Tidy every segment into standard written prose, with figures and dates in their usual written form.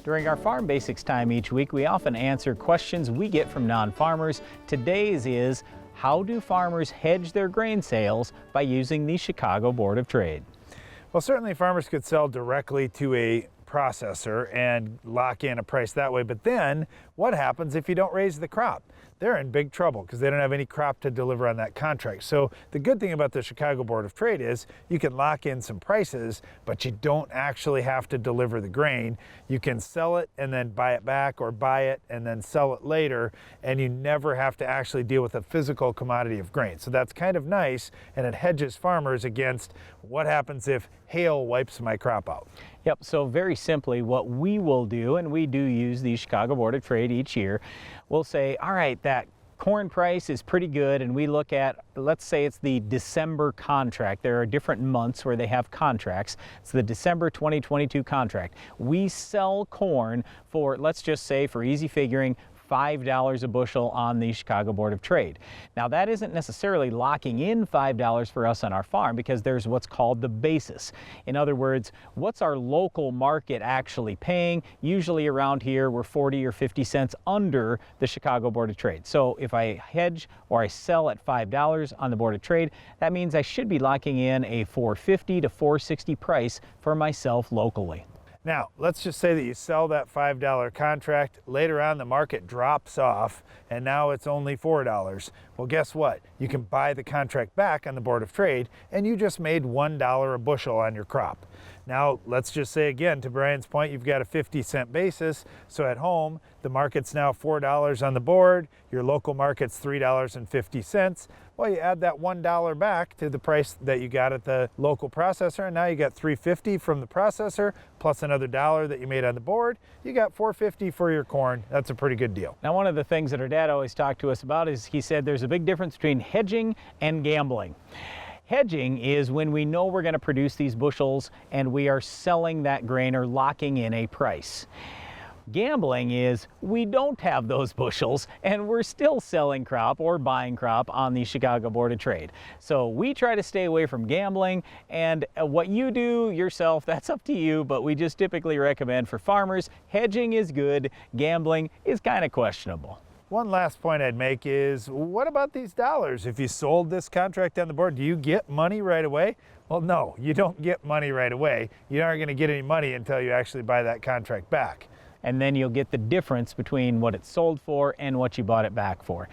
During our Farm Basics time each week, we often answer questions we get from non-farmers. Today's is, how do farmers hedge their grain sales by using the Chicago Board of Trade? Well, certainly farmers could sell directly to a processor and lock in a price that way, but then what happens if you don't raise the crop? They're in big trouble because they don't have any crop to deliver on that contract. So the good thing about the Chicago Board of Trade is you can lock in some prices, but you don't actually have to deliver the grain. You can sell it and then buy it back, or buy it and then sell it later, and you never have to actually deal with a physical commodity of grain. So that's kind of nice, and it hedges farmers against what happens if hail wipes my crop out. Yep, so very simply what we will do, and we do use the Chicago Board of Trade each year, we'll say, all right, that corn price is pretty good, and we look at, let's say it's the December contract. There are different months where they have contracts. It's the December 2022 contract. We sell corn for, let's just say for easy figuring, $5 a bushel on the Chicago Board of Trade. Now that isn't necessarily locking in $5 for us on our farm, because there's what's called the basis. In other words, what's our local market actually paying? Usually around here we're 40 or 50 cents under the Chicago Board of Trade. So if I hedge or I sell at $5 on the Board of Trade, that means I should be locking in a $4.50 to $4.60 price for myself locally. Now, let's just say that you sell that $5 contract, later on the market drops off, and now it's only $4. Well, guess what? You can buy the contract back on the Board of Trade, and you just made $1 a bushel on your crop. Now, let's just say again, to Brian's point, you've got a 50-cent basis, so at home, the market's now $4 on the board, your local market's $3.50. Well, you add that $1 back to the price that you got at the local processor, and now you got $3.50 from the processor, plus another $1 that you made on the board. You got $4.50 for your corn. That's a pretty good deal. Now, one of the things that our dad always talked to us about is, he said there's a big difference between hedging and gambling. Hedging is when we know we're going to produce these bushels and we are selling that grain or locking in a price. Gambling is we don't have those bushels and we're still selling crop or buying crop on the Chicago Board of Trade. So we try to stay away from gambling, and what you do yourself, that's up to you, but we just typically recommend for farmers, hedging is good, gambling is kind of questionable. One last point I'd make is, what about these dollars? If you sold this contract on the board, do you get money right away? Well, no, you don't get money right away. You aren't going to get any money until you actually buy that contract back. And then you'll get the difference between what it's sold for and what you bought it back for.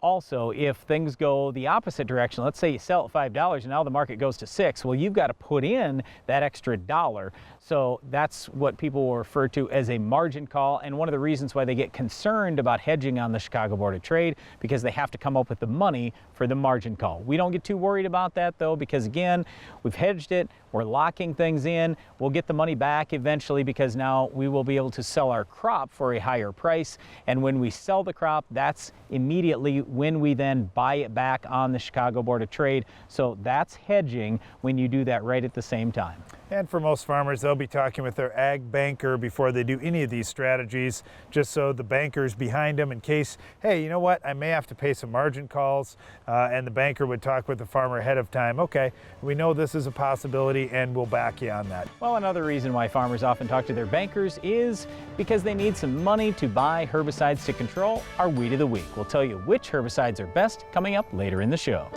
Also, if things go the opposite direction, let's say you sell at $5 and now the market goes to $6, well, you've got to put in that extra $1. So that's what people will refer to as a margin call, and one of the reasons why they get concerned about hedging on the Chicago Board of Trade, because they have to come up with the money for the margin call. We don't get too worried about that though, because again, we've hedged it, we're locking things in, we'll get the money back eventually, because now we will be able to sell our crop for a higher price, and when we sell the crop, that's immediately when we then buy it back on the Chicago Board of Trade. So that's hedging when you do that right at the same time. And for most farmers, they'll be talking with their ag banker before they do any of these strategies, just so the banker's behind them in case, hey, you know what, I may have to pay some margin calls, and the banker would talk with the farmer ahead of time. Okay, we know this is a possibility and we'll back you on that. Well, another reason why farmers often talk to their bankers is because they need some money to buy herbicides to control our weed of the week. We'll tell you which herbicides are best coming up later in the show.